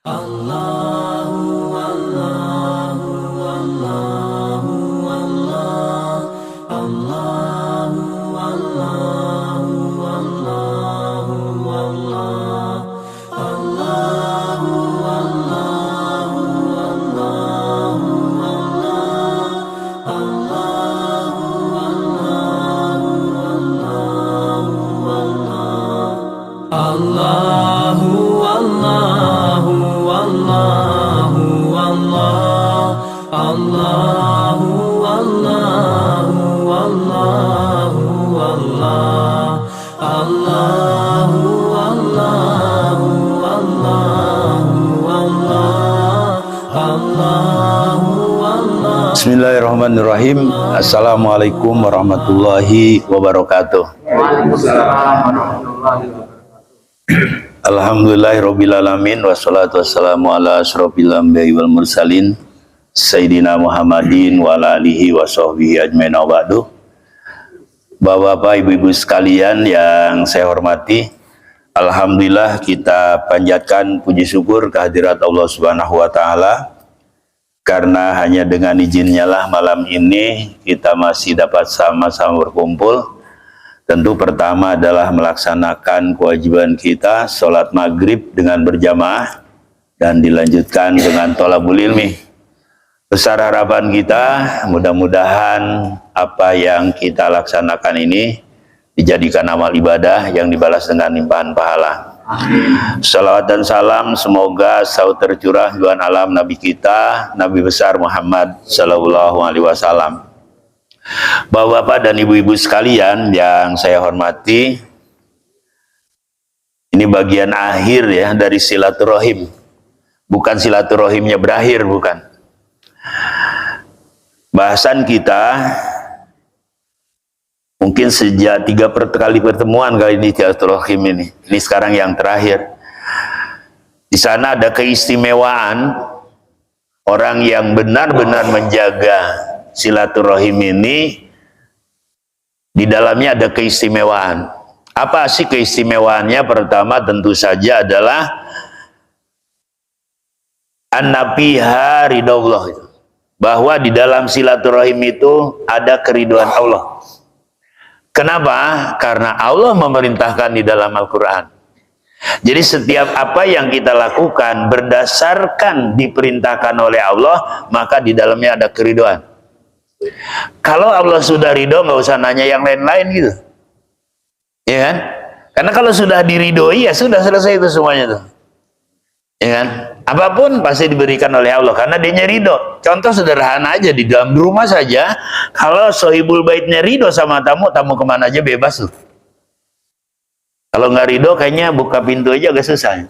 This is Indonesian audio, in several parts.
Allahu Allahu Allahu Allah Allahu Allahu Allahu Allah Allahu Allahu Allahu Allah Allahu Allahu Allahu Allahu Allahu Allahu Allah Allahu Allahu Allahu Allah Allahu Allahu Allahu Allah. Bismillahirrahmanirrahim. Assalamualaikum warahmatullahi wabarakatuh. Waalaikumsalam warahmatullahi wabarakatuh. Alhamdulillahirrabbilalamin. Wassalatu wassalamu ala asrofil anbiya'i wal mursalin Sayyidina Muhammadin wa ala alihi wa sahbihi ajmain wa ba'du. Bapak-bapak, ibu-ibu sekalian yang saya hormati, alhamdulillah kita panjatkan puji syukur kehadirat Allah Subhanahu wa taala, karena hanya dengan izinnya lah malam ini kita masih dapat sama-sama berkumpul. Tentu pertama adalah melaksanakan kewajiban kita, sholat maghrib dengan berjamaah, dan dilanjutkan dengan thalabul ilmi. Besar harapan kita, mudah-mudahan apa yang kita laksanakan ini dijadikan amal ibadah yang dibalas dengan limpahan pahala. Salawat dan salam semoga selalu tercurah Tuhan alam Nabi kita, Nabi besar Muhammad Sallallahu Alaihi Wasallam. Bapak-bapak dan ibu-ibu sekalian yang saya hormati, ini bagian akhir ya dari silaturahim. Bukan silaturahimnya berakhir, bukan. Bahasan kita mungkin sejak 3 kali pertemuan kali ini silaturahim ini. Ini sekarang yang terakhir. Di sana ada keistimewaan orang yang benar-benar menjaga silaturahim ini. Di dalamnya ada keistimewaan. Apa sih keistimewaannya? Pertama tentu saja adalah an-nabiha ridallah, bahwa di dalam silaturahim itu ada keriduan Allah. Kenapa? Karena Allah memerintahkan di dalam Al-Quran. Jadi setiap apa yang kita lakukan berdasarkan diperintahkan oleh Allah, maka di dalamnya ada keriduan. Kalau Allah sudah ridho, nggak usah nanya yang lain-lain gitu, ya kan? Karena kalau sudah diridhoi, ya sudah selesai itu semuanya tuh, ya kan? Apapun pasti diberikan oleh Allah karena dia ridho. Contoh sederhana aja, di dalam rumah saja, kalau sohibul baitnya ridho sama tamu, tamu kemana aja bebas tuh. Kalau nggak ridho, kayaknya buka pintu aja agak susah.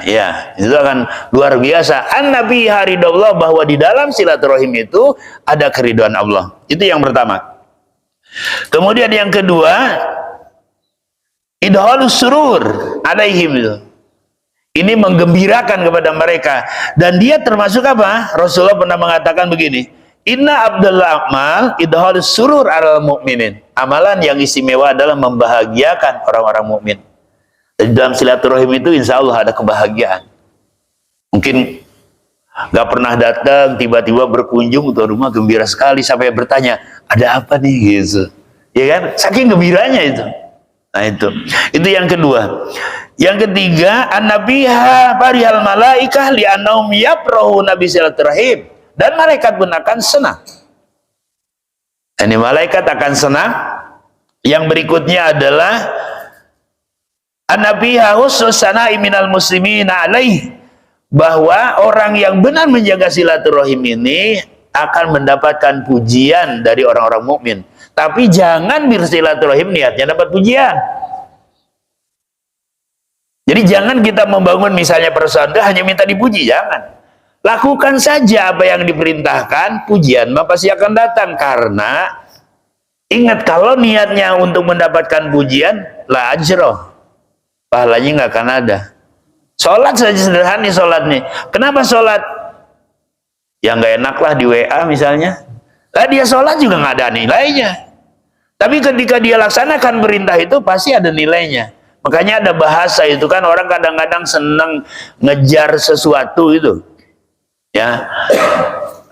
Ya, itu akan luar biasa. An-nabi haridallah, bahwa di dalam silaturahim itu ada keriduan Allah. Itu yang pertama. Kemudian yang kedua, idhalus surur alaihim itu. Ini menggembirakan kepada mereka, dan dia termasuk apa? Rasulullah pernah mengatakan begini, inna abdullah amal idhalus surur alal mu'minin. Amalan yang istimewa adalah membahagiakan orang-orang mukmin. Di dalam silaturahim itu insya Allah ada kebahagiaan. Mungkin nggak pernah datang, tiba-tiba berkunjung ke rumah, gembira sekali sampai bertanya, ada apa nih gitu, ya kan? Saking gembiranya itu. Nah itu yang kedua. Yang ketiga, an-nabiha farihal malaikah li'annahum yaprahu nabi silaturahim, dan malaikat pun akan senang. Ini malaikat akan senang. Yang berikutnya adalah an-nabiha khusus sana'i minal muslimina alaih, bahwa orang yang benar menjaga silaturahim ini akan mendapatkan pujian dari orang-orang mukmin. Tapi jangan bersilaturahim niatnya dapat pujian. Jadi jangan kita membangun misalnya persaudaraan hanya minta dipuji, jangan. Lakukan saja apa yang diperintahkan, pujian maka pasti akan datang. Karena ingat, kalau niatnya untuk mendapatkan pujian, la ajroh, pahalanya nggak akan ada. Sholat saja sederhana, sholat nih. Kenapa sholat? Yang nggak enak lah di WA misalnya. Lah dia sholat juga nggak ada nilainya. Tapi ketika dia laksanakan perintah itu pasti ada nilainya. Makanya ada bahasa itu kan, orang kadang-kadang senang ngejar sesuatu itu. Ya.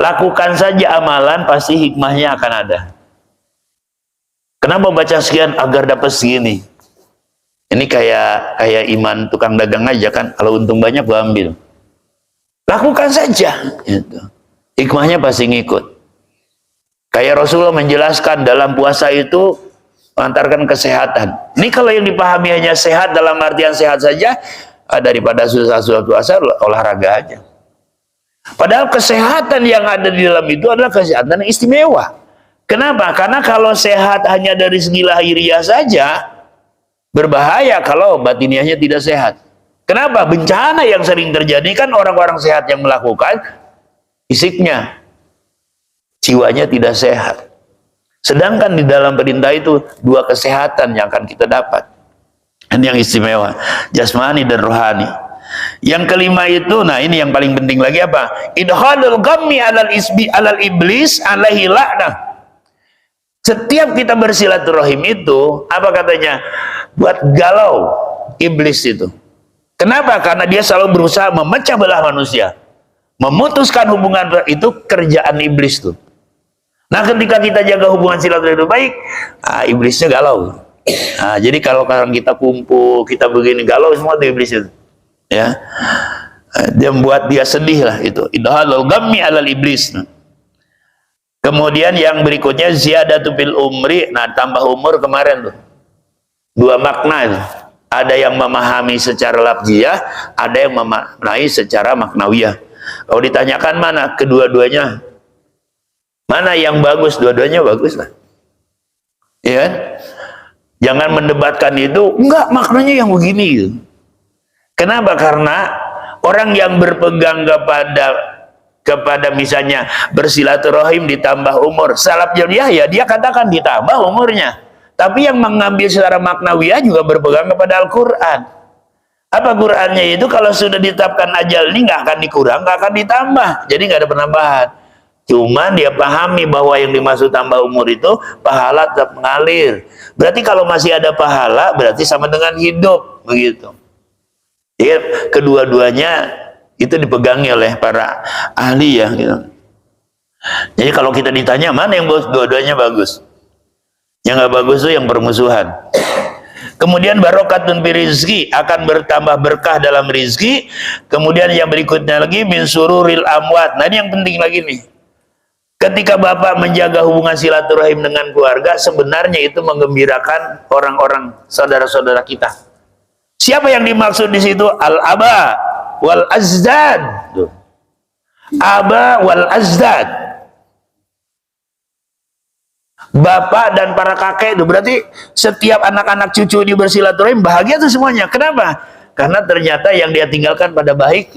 Lakukan saja amalan, pasti hikmahnya akan ada. Kenapa baca sekian agar dapat segini? Ini kayak iman tukang dagang aja kan, kalau untung banyak gua ambil. Lakukan saja gitu. Hikmahnya pasti ngikut. Kayak Rasulullah menjelaskan dalam puasa itu mengantarkan kesehatan. Ini kalau yang dipahami hanya sehat dalam artian sehat saja, daripada susah-susah puasa, olahraga aja. Padahal kesehatan yang ada di dalam itu adalah kesehatan yang istimewa. Kenapa? Karena kalau sehat hanya dari segi lahiriah saja, berbahaya kalau batiniahnya tidak sehat. Kenapa? Bencana yang sering terjadi kan orang-orang sehat yang melakukan, fisiknya, jiwanya tidak sehat. Sedangkan di dalam perintah itu dua kesehatan yang akan kita dapat. Ini yang istimewa, jasmani dan rohani. Yang kelima itu, nah ini yang paling penting lagi apa? Idhalul ghammi alal iblis alaihi la'nah. Setiap kita bersilaturahim itu, apa katanya? Buat galau iblis itu. Kenapa? Karena dia selalu berusaha memecah belah manusia, memutuskan hubungan. Itu kerjaan iblis tuh. Nah, ketika kita jaga hubungan silaturahim baik, iblisnya galau. Nah, jadi kalau kita kumpul, kita begini galau, semua itu iblis itu. Ya, dia membuat dia sedih lah itu. Idhalul ghammi alal iblis. Kemudian yang berikutnya ziyadatu fil umri. Nah, tambah umur kemarin tuh. Dua makna itu. Ada yang memahami secara lafziyah, ada yang memaknai secara maknawiyah. Kalau ditanyakan mana kedua-duanya, mana yang bagus, dua-duanya bagus lah. Ya, jangan mendebatkan itu. Enggak, maknanya yang begini gitu. Kenapa? Karena orang yang berpegang kepada misalnya bersilaturahim ditambah umur, salaf jariah, ya dia katakan ditambah umurnya. Tapi yang mengambil secara maknawiyah juga berpegang kepada Al-Quran. Apa Qurannya itu? Kalau sudah ditetapkan ajal ini nggak akan dikurang, nggak akan ditambah. Jadi nggak ada penambahan. Cuman dia pahami bahwa yang dimaksud tambah umur itu pahala tetap mengalir. Berarti kalau masih ada pahala, berarti sama dengan hidup, begitu. Jadi kedua-duanya itu dipegangi oleh para ahli ya. Gitu. Jadi kalau kita ditanya mana yang bagus, dua-duanya bagus. Yang nggak bagus itu yang permusuhan. Kemudian barokatun fi rizki, akan bertambah berkah dalam rizki. Kemudian yang berikutnya lagi min sururil amwat. Nah ini yang penting lagi nih. Ketika Bapak menjaga hubungan silaturahim dengan keluarga, sebenarnya itu menggembirakan orang-orang saudara-saudara kita. Siapa yang dimaksud di situ? Al-aba wal azdad. Aba wal azdad. Bapak dan para kakek itu berarti setiap anak-anak cucu ini bersilaturahim bahagia tuh semuanya. Kenapa? Karena ternyata yang dia tinggalkan pada baik.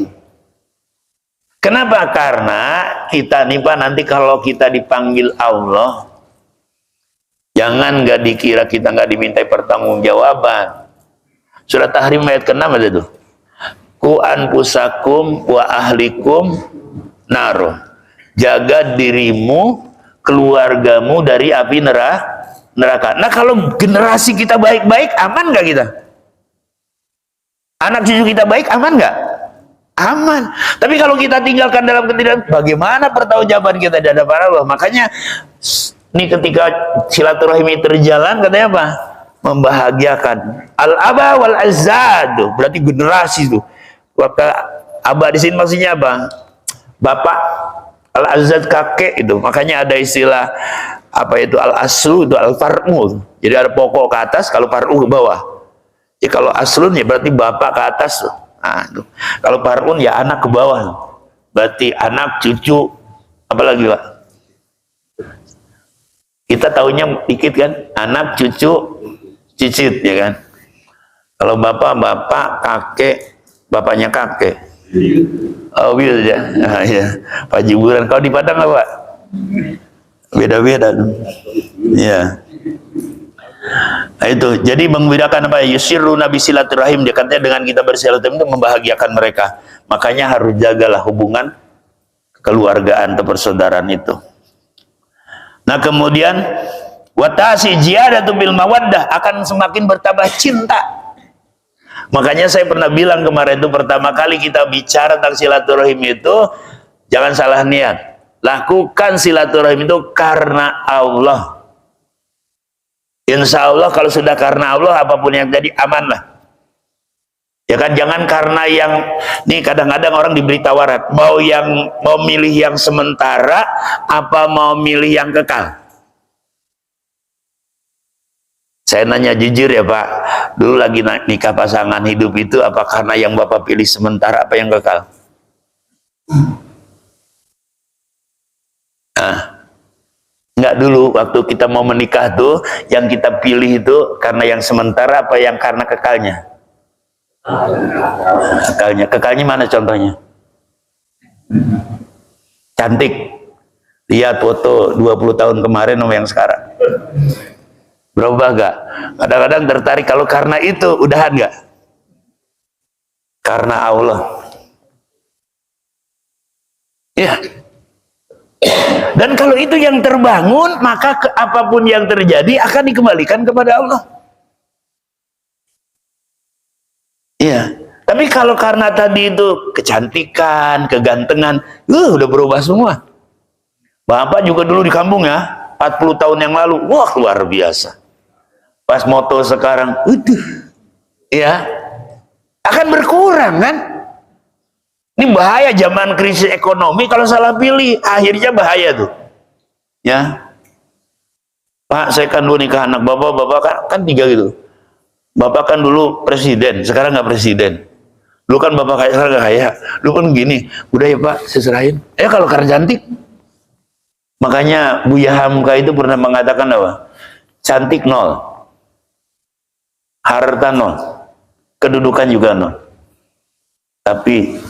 Kenapa? Karena kita nih Pak, nanti kalau kita dipanggil Allah, jangan nggak dikira kita nggak dimintai pertanggungjawaban. Surat Tahrim ayat ke-6 ada tuh. Ku anfusakum wa ahlikum naro. Jaga dirimu, keluargamu dari api neraka. Nah kalau generasi kita baik-baik, aman nggak kita? Anak cucu kita baik, aman nggak? Aman. Tapi kalau kita tinggalkan dalam ketidakpahaman, bagaimana pertanggungjawaban kita di hadapan Allah? Makanya ini ketika silaturahim terjalan, katanya apa? Membahagiakan. Al-aba wal azad, berarti generasi itu. Waktu aba di sini maksudnya apa? Bapak. Al-azad kakek itu. Makanya ada istilah apa itu al-aslu itu al-far'u. Jadi ada pokok ke atas, kalau far'u ke bawah. Jadi kalau aslun ya berarti bapak ke atas. Nah, itu. Kalau far'un ya anak ke bawah. Berarti anak, cucu, apalagi Pak? Kita tahunya dikit kan? Anak, cucu, cicit ya kan? Kalau bapak, kakek, bapaknya kakek. Oh gitu ya. Nah, ya. Pak Jiburan. Kalau di Padang apa Pak? Beda-beda. Ya. Nah, itu. Jadi mengbedakan apa? Yusirru nabi silaturahim. Dia katanya dengan kita bersilaturahim itu membahagiakan mereka. Makanya harus jagalah hubungan keluargaan atau persaudaraan itu. Nah kemudian watasi ziyadatu bil mawaddah, akan semakin bertambah cinta. Makanya saya pernah bilang kemarin itu, pertama kali kita bicara tentang silaturahim itu, jangan salah niat. Lakukan silaturahim itu karena Allah. Insya Allah kalau sudah karena Allah, apapun yang jadi aman lah. Ya kan, jangan karena yang nih, kadang-kadang orang diberi tawaran, mau milih yang sementara apa mau milih yang kekal. Saya nanya jujur ya Pak, dulu lagi nikah pasangan hidup itu, apa karena yang Bapak pilih sementara apa yang kekal? Nah, enggak, dulu waktu kita mau menikah tuh, yang kita pilih itu karena yang sementara apa yang karena kekalnya? Kekalnya mana contohnya? Cantik. Lihat foto 20 tahun kemarin sama yang sekarang. Berubah gak? Kadang-kadang tertarik, kalau karena itu udahan gak? Karena Allah. Ya. Dan kalau itu yang terbangun, maka apapun yang terjadi akan dikembalikan kepada Allah. Iya. Tapi kalau karena tadi itu kecantikan, kegantengan, udah berubah semua. Bapak juga dulu di kampung ya, 40 tahun yang lalu, wah luar biasa. Pas moto sekarang, ya, akan berkurang kan? Ini bahaya zaman krisis ekonomi, kalau salah pilih, akhirnya bahaya tuh. Ya, Pak, saya kan dulu nikah anak bapak kan 3 gitu. Bapak kan dulu presiden, sekarang nggak presiden. Lu kan bapak kaya, sekarang nggak kaya. Lu kan gini, udah ya Pak, saya serahin. Kalau karena cantik. Makanya Buya Hamka itu pernah mengatakan apa? Cantik 0, harta 0, kedudukan juga 0. Tapi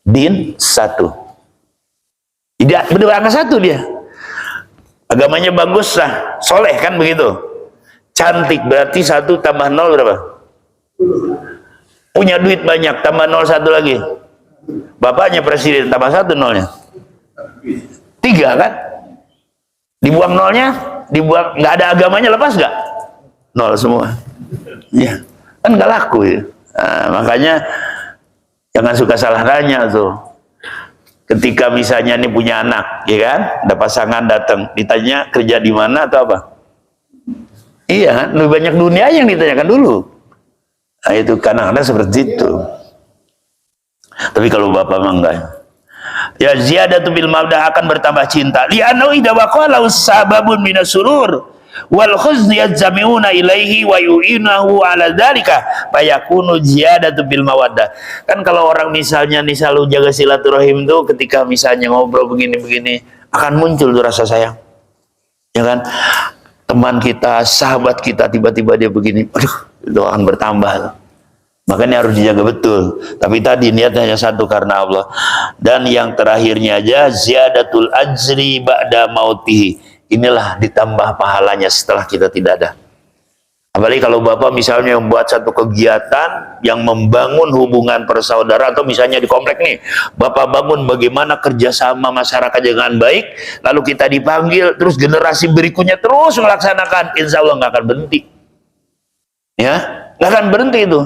din 1. Tidak, benar angka 1 dia. Agamanya bagus lah, soleh kan begitu. Cantik berarti 1 tambah 0 berapa? Punya duit banyak tambah 0 1 lagi. Bapaknya presiden tambah 1 0-nya. 3 kan? Dibuang 0-nya, dibuang, nggak ada agamanya, lepas nggak? 0 semua. Ya, kan nggak laku ya. Nah, makanya jangan suka salah nanya tuh. Ketika misalnya nih punya anak, ya kan? Ada pasangan datang, ditanya kerja di mana atau apa? Iya, lebih banyak dunia yang ditanyakan dulu. Nah, itu kadang-kadang seperti itu. Tapi kalau bapak mah enggak. Ya ziyadatu bil maudah, akan bertambah cinta. Li'annahu idza waqala sababun minas surur wal huzni yajma'una ilaihi wa yu'inahu ala dzalika fayakunu ziyadatu bil mawaddah. Kan kalau orang misalnya nih selalu jaga silaturahim tuh, ketika misalnya ngobrol begini-begini akan muncul tuh rasa sayang. Ya kan? Teman kita, sahabat kita, tiba-tiba dia begini, aduh, itu akan bertambah. Makanya harus dijaga betul. Tapi tadi niatnya hanya 1 karena Allah. Dan yang terakhirnya aja, ziyadatul ajri ba'da mautihi. Inilah ditambah pahalanya setelah kita tidak ada. Apalagi kalau bapak misalnya membuat satu kegiatan yang membangun hubungan persaudaraan, atau misalnya di komplek nih, bapak bangun bagaimana kerjasama masyarakat dengan baik, lalu kita dipanggil, terus generasi berikutnya terus melaksanakan, insya Allah nggak akan berhenti. Ya, nggak akan berhenti itu.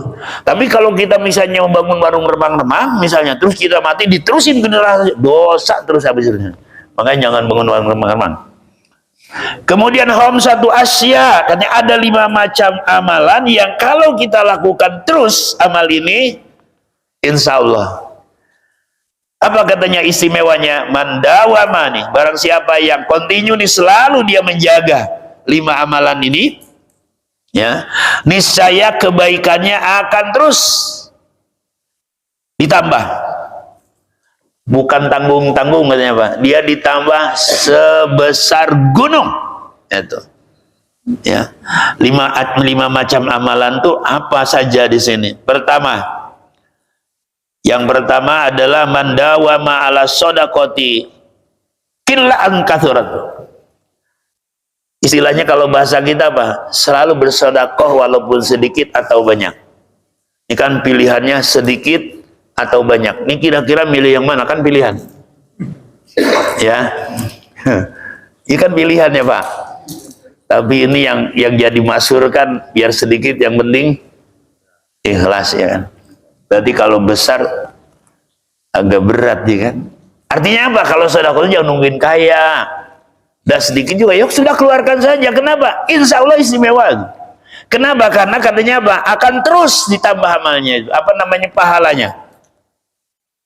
Tapi kalau kita misalnya membangun warung remang-remang, misalnya, terus kita mati, diterusin generasi, dosa terus habis itu. Makanya jangan bangun warung remang-remang. Kemudian satu asya, katanya ada 5 macam amalan yang kalau kita lakukan terus amal ini, insya Allah. Apa katanya istimewanya? Mandawama nih, barang siapa yang kontinu nih, selalu dia menjaga 5 amalan ini, ya, niscaya kebaikannya akan terus ditambah. Bukan tanggung-tanggung katanya Pak, dia ditambah sebesar gunung. Itu, ya, 5 macam amalan tuh apa saja di sini? Yang pertama adalah mandawama ala sodakoti killaan kathurat. Istilahnya kalau bahasa kita apa? Selalu bersedekah walaupun sedikit atau banyak. Ini kan pilihannya sedikit atau banyak. Ini kira-kira milih yang mana? Kan pilihan. Ya. Ini kan pilihan ya Pak. Tapi ini yang jadi masyhur kan, biar sedikit yang penting Ikhlas ya kan. Berarti kalau besar agak berat ya kan. Artinya apa? Kalau sedekah jangan nungguin kaya. Dan sedikit juga, yuk sudah keluarkan saja. Kenapa? Insya Allah istimewa. Kenapa? Karena katanya apa? Akan terus ditambah amalnya itu. Apa namanya? Pahalanya.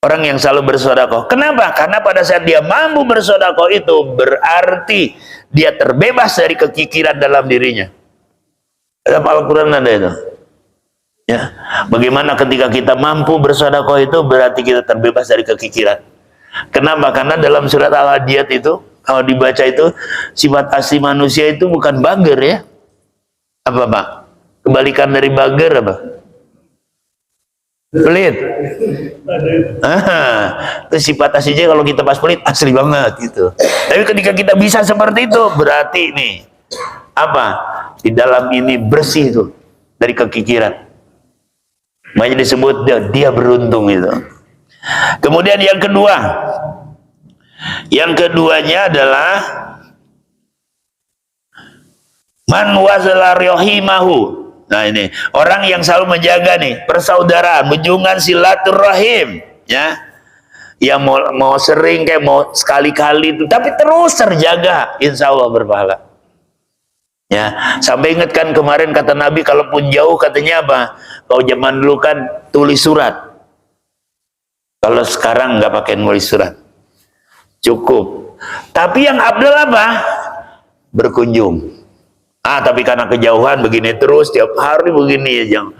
Orang yang selalu bersedekah. Kenapa? Karena pada saat dia mampu bersedekah itu berarti dia terbebas dari kekikiran dalam dirinya. Dalam Al-Quran ada itu. Ya, bagaimana ketika kita mampu bersedekah itu berarti kita terbebas dari kekikiran. Kenapa? Karena dalam surat Al-Adiyat itu kalau dibaca itu sifat asli manusia itu bukan bager ya. Apa Pak? Kebalikan dari bager apa? Pelit. Itu sifat aslinya kalau kita pas pelit asli banget gitu. Tapi ketika kita bisa seperti itu berarti nih apa? Di dalam ini bersih tuh dari kekikiran. Makanya disebut dia beruntung itu. Kemudian yang keduanya adalah man wazala rahimahu. Nah ini orang yang selalu menjaga nih persaudaraan, menjunjung silaturahim, ya. Yang mau sering kayak mau sekali-kali itu, tapi terus terjaga, insya Allah berpahala. Ya, sampai ingatkan kemarin kata Nabi, kalaupun jauh katanya apa? Kalau zaman dulu kan tulis surat. Kalau sekarang nggak pakai nulis surat, cukup. Tapi yang abdul apa? Berkunjung. Tapi karena kejauhan begini terus tiap hari begini ya, jangan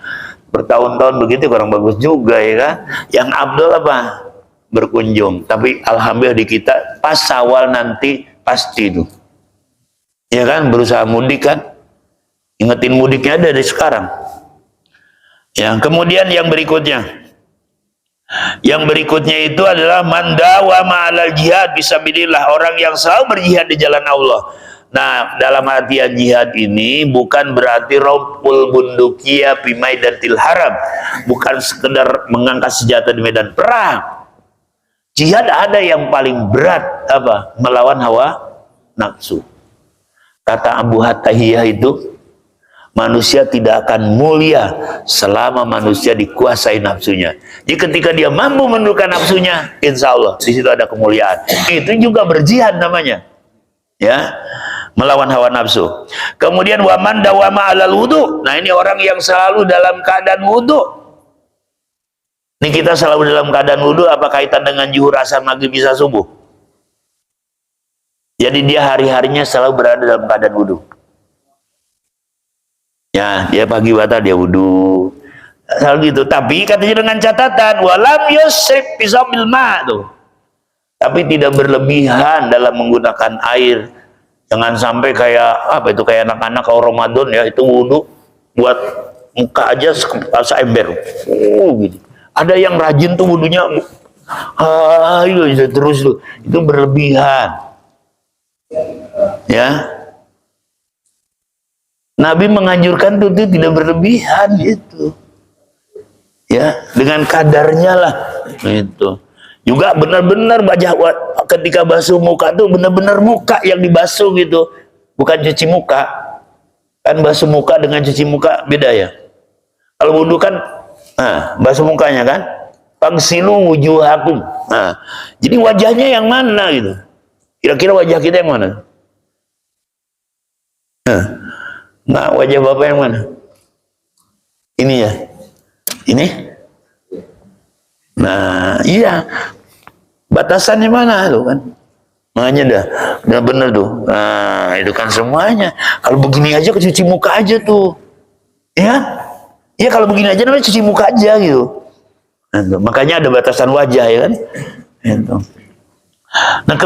bertahun-tahun begitu kurang bagus juga ya kan. Yang abdul apa? Berkunjung. Tapi alhamdulillah di kita pas Syawal nanti pasti itu. Ya kan, berusaha mudik kan. Ingetin mudiknya ada dari sekarang. Ya, kemudian yang berikutnya. Yang berikutnya itu adalah mandawa ma'alal jihad fisabilillah, orang yang selalu berjihad di jalan Allah. Nah, dalam artian jihad ini bukan berarti rampul bundukia fi maidatil haram, bukan sekedar mengangkat senjata di medan perang. Jihad ada yang paling berat apa? Melawan hawa nafsu. Kata Abu Hattahiyah itu, manusia tidak akan mulia selama manusia dikuasai nafsunya. Jadi ketika dia mampu menundukkan nafsunya, insya Allah di situ ada kemuliaan. Itu juga berjihad namanya, ya, melawan hawa nafsu. Kemudian waman dawama alal wudu. Nah ini orang yang selalu dalam keadaan wudu. Ini kita selalu dalam keadaan wudu, apa kaitan dengan zuhur, asar, maghrib, isya, subuh? Jadi dia hari-harinya selalu berada dalam keadaan wudu. Ya, dia pagi bata dia wudu. Selalu gitu. Tapi katanya dengan catatan walam yusrif bisabil ma tuh. Tapi tidak berlebihan dalam menggunakan air. Jangan sampai kayak apa itu, kayak anak-anak kalau Ramadan ya itu wudu buat muka aja seember. Gitu. Ada yang rajin tuh wudunya terus tuh. Itu berlebihan. Ya. Nabi menganjurkan itu tidak berlebihan gitu. Ya, dengan kadarnya lah itu. Juga benar-benar ketika basuh muka tuh benar-benar muka yang dibasuh gitu, bukan cuci muka. Kan basuh muka dengan cuci muka beda ya. Kalau wudu kan basuh mukanya kan. Fagsilu wujuhakum. Nah, jadi wajahnya yang mana gitu. Kira-kira wajah kita yang mana? Nah, wajah Bapak yang mana? Ini ya? Ini? Nah, iya. Batasannya mana tuh kan? Makanya dah, benar-benar tuh. Nah, itu kan semuanya. Kalau begini aja cuci muka aja tuh. Ya? Iya, kalau begini aja namanya cuci muka aja gitu. Nah, makanya ada batasan wajah ya kan? Itu. Nah,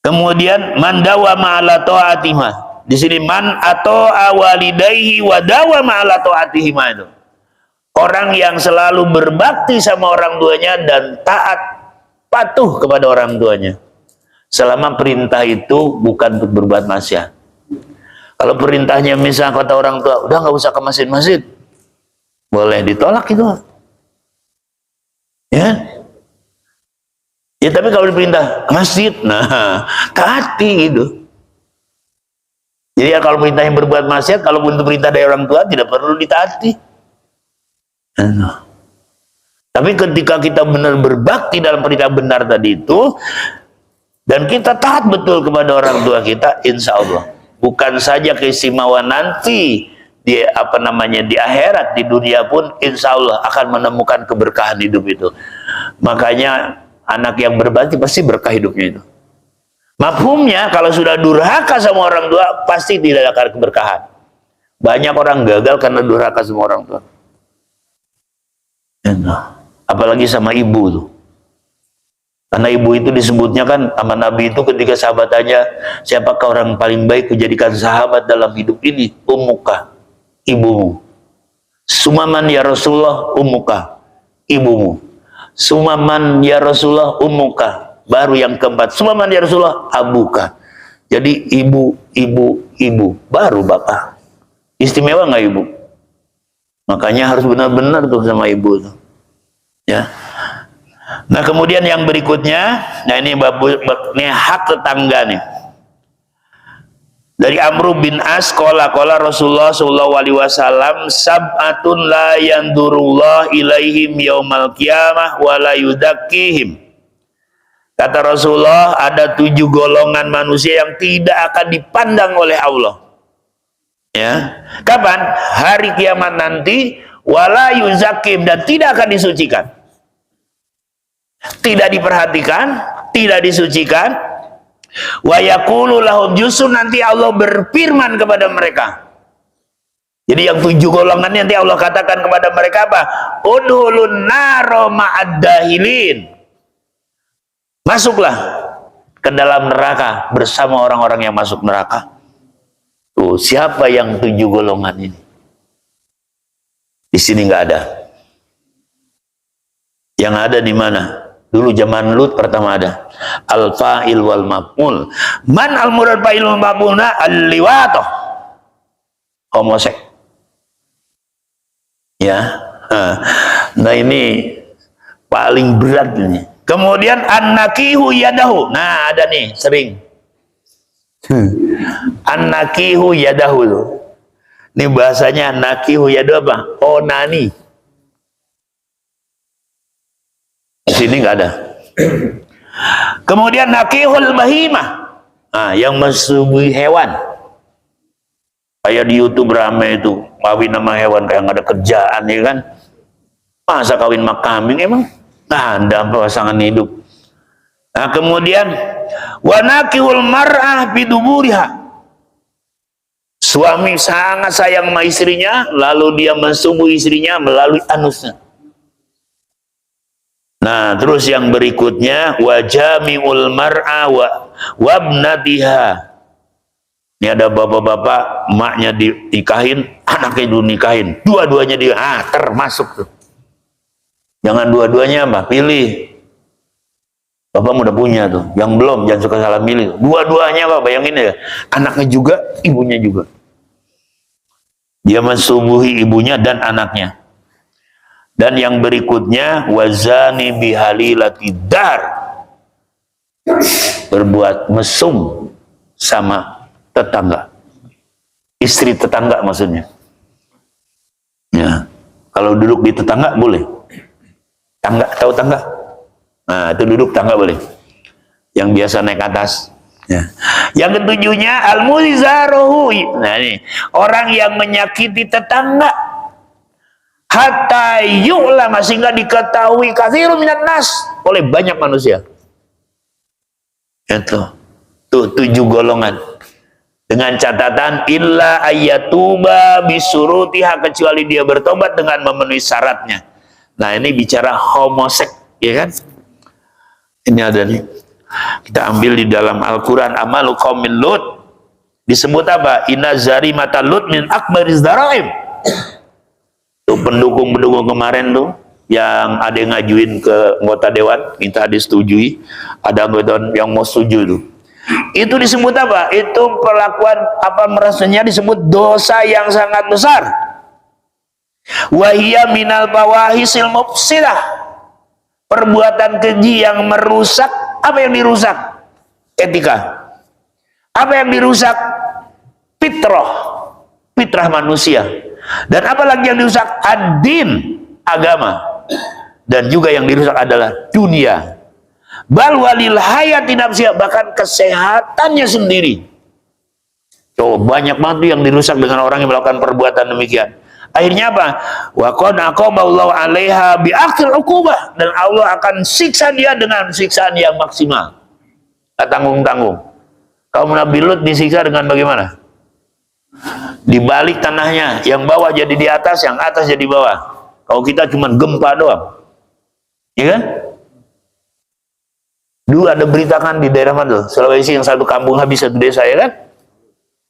kemudian mandawa ma'ala ta'atimah. Di sini man atau awalidaihi wadawa ma'ala ta'atihima itu. Orang yang selalu berbakti sama orang tuanya dan taat patuh kepada orang tuanya. Selama perintah itu bukan untuk berbuat maksiat. Kalau perintahnya misal kata orang tua, udah nggak usah ke masjid-masjid, boleh ditolak itu. Ya. Ya tapi kalau diperintah ke masjid, nah taati gitu. Jadi ya kalau perintah yang berbuat maksiat, kalau itu perintah dari orang tua tidak perlu ditaati. Tapi ketika kita benar berbakti dalam perintah benar tadi itu, dan kita taat betul kepada orang tua kita, insya Allah bukan saja keistimewaan nanti di di akhirat, di dunia pun insya Allah akan menemukan keberkahan hidup itu. Makanya anak yang berbakti pasti berkah hidupnya itu. Mafhumnya kalau sudah durhaka sama orang tua pasti tidak akan keberkahan. Banyak orang gagal karena durhaka sama orang tua. Apalagi sama ibu tuh. Karena ibu itu disebutnya kan sama Nabi itu ketika sahabat tanya, siapakah orang paling baik kujadikan sahabat dalam hidup ini? Ummuka, ibumu. Sumaman ya Rasulullah, ummuka, ibumu. Sumaman ya Rasulullah, ummuka. Baru yang keempat, sumaman ya Rasulullah, abuka. Jadi ibu, baru bapak. Istimewa nggak ibu? Makanya harus benar-benar tuh sama ibu tuh. Ya. Nah kemudian yang berikutnya, nah ini hak tetangga nih. Dari Amr bin As, qala Rasulullah sallallahu alaihi wasallam, sab'atun la yandurullah ilaihim yaumal qiyamah wa la yuzakkihim. Kata Rasulullah, ada 7 golongan manusia yang tidak akan dipandang oleh Allah. Ya, kapan? Hari kiamat nanti, wala yuzakim, dan tidak akan disucikan. Tidak diperhatikan, tidak disucikan. Wa yaqulu lahum, justru nanti Allah berfirman kepada mereka. Jadi yang 7 golongan nanti Allah katakan kepada mereka apa? Udhulun naro ma'ad dahilin. Masuklah ke dalam neraka bersama orang-orang yang masuk neraka. Tuh, siapa yang 7 golongan ini? Di sini nggak ada. Yang ada di mana? Dulu zaman Lut pertama ada. Al-fa'il wal maf'ul. Man al-murad fa'il wal maf'ulna al-liwatoh. Homoseks. Ya. Nah ini paling berat ini. Kemudian an-nakihu yadahu. Nah, ada nih sering. An-nakihu yadahu. Ini bahasanya an-nakihu yadahu apa? Onani. Di sini nggak ada. Kemudian nakihul bahimah. Nah, yang mensuguhi hewan. Kayak di YouTube rame itu, kawin sama hewan kayak nggak ada kerjaan ya kan? Masa kawin sama kambing emang? Anda pasangan hidup. Nah kemudian wanakihul mar'ah biduburiha. Suami sangat sayang sama istrinya, lalu dia mensubuhi istrinya melalui anusnya. Nah terus yang berikutnya wajamiul mar'ah wabnatiha. Ini ada bapak-bapak, emaknya dinikahin, anaknya dulu nikahin, dua-duanya dia termasuk tuh. Jangan dua-duanya apa? Pilih. Bapak udah punya tuh. Yang belum, jangan suka salah milih. Dua-duanya apa? Bayangin ya. Anaknya juga, ibunya juga. Dia mensubuhi ibunya dan anaknya. Dan yang berikutnya, wazani bihalilati dar. Berbuat mesum sama tetangga. Istri tetangga maksudnya. Ya. Kalau duduk di tetangga boleh. Tangga, tahu tangga? Nah, itu duduk tangga boleh. Yang biasa naik atas. Ya. Yang ketujuhnya al-muzaruhu. Nah, ini orang yang menyakiti tetangga. Hatta yu'lama, sehingga diketahui katsirun minan nas, oleh banyak manusia. Itu. Tuh 7 golongan. Dengan catatan illa ayyatuba bisurutiha, kecuali dia bertobat dengan memenuhi syaratnya. Nah ini bicara homoseks, ya kan? Ini ada nih. Kita ambil di dalam Al-Quran, amalu qaumin Lut. Disebut apa? Inna zarimata Lut min akbariz daraim. Tuh pendukung-pendukung kemarin tuh, yang ada yang ngajuin ke anggota dewan, minta disetujui. Ada anggota yang mau setuju tuh. Itu disebut apa? Itu perlakuan apa merasanya disebut dosa yang sangat besar. Wahia minal bawahisil mufsidah, perbuatan keji yang merusak. Apa yang dirusak? Etika. Apa yang dirusak? fitrah manusia. Dan apalagi yang dirusak? Ad-din, agama. Dan juga yang dirusak adalah dunia. Bal walil hayati nafsiyah, bahkan kesehatannya sendiri. Coba banyak banget yang dirusak dengan orang yang melakukan perbuatan demikian. Akhirnya apa? Wa qad aqaballahu 'alaiha bi aqil uqubah, dan Allah akan siksa dia dengan siksaan yang maksimal. Tak tanggung-tanggung. Kaum Nabi Lut disiksa dengan bagaimana? Dibalik tanahnya, yang bawah jadi di atas, yang atas jadi bawah. Kalau kita cuma gempa doang. Ya kan? Dulu ada berita kan di daerah mana? Sulawesi, yang satu kampung habis satu desa, ya kan?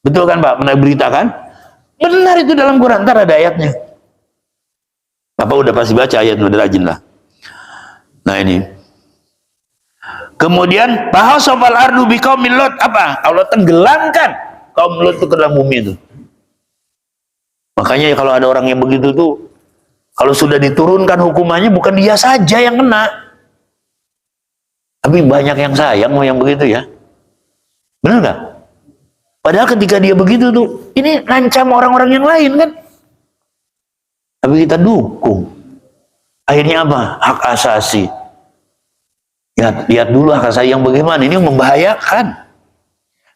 Betul kan Pak? Pernah berita kan? Benar, itu dalam Quran, ntar ada ayatnya. Bapak udah pasti baca ayat, udah rajin lah. Nah ini. Kemudian bahasofal ardu biqaumil Lut, apa? Allah tenggelamkan kaum Lut itu ke dalam bumi itu. Makanya kalau ada orang yang begitu tuh, kalau sudah diturunkan hukumannya, bukan dia saja yang kena, tapi banyak yang sayang mau yang begitu ya. Benar nggak? Padahal ketika dia begitu tuh, ini ngancam orang-orang yang lain kan. Tapi kita dukung. Akhirnya apa? Hak asasi. Ya, lihat dulu hak asasi yang bagaimana. Ini membahayakan.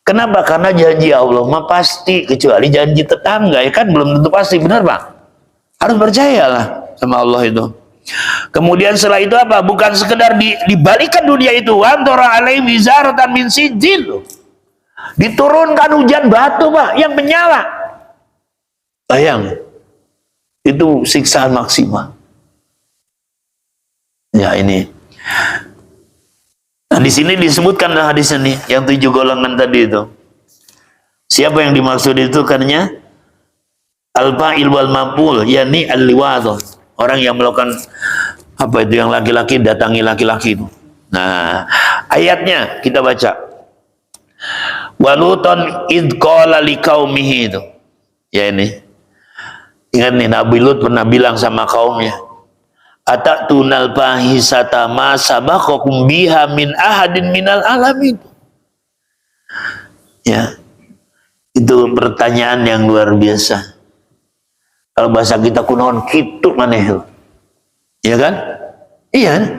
Kenapa? Karena janji Allah mah pasti, kecuali janji tetangga ya kan belum tentu pasti. Benar Pak? Harus percayalah sama Allah itu. Kemudian setelah itu apa? Bukan sekedar dibalikan dunia itu. Wantara alaihim wizaratan min sijil. Diturunkan hujan batu Pak yang menyala. Bayang, itu siksaan maksimal. Ya ini. Nah di sini disebutkan hadis ini yang 7 golongan tadi itu. Siapa yang dimaksud itu? Karena al-fa'il wal maf'ul, yakni al-liwadh. Orang yang melakukan apa itu, yang laki-laki datangi laki-laki itu. Nah, ayatnya kita baca. Waluton id qala liqaumihi itu. Ya ini. Ingat nih, Nabi Lut pernah bilang sama kaumnya, Atatunal fahisata ma sabaqakum biha min ahadin minal alamin. Ya. Itu pertanyaan yang luar biasa. Kalau bahasa kita kunohon kitu maneh. Ya kan? Iya.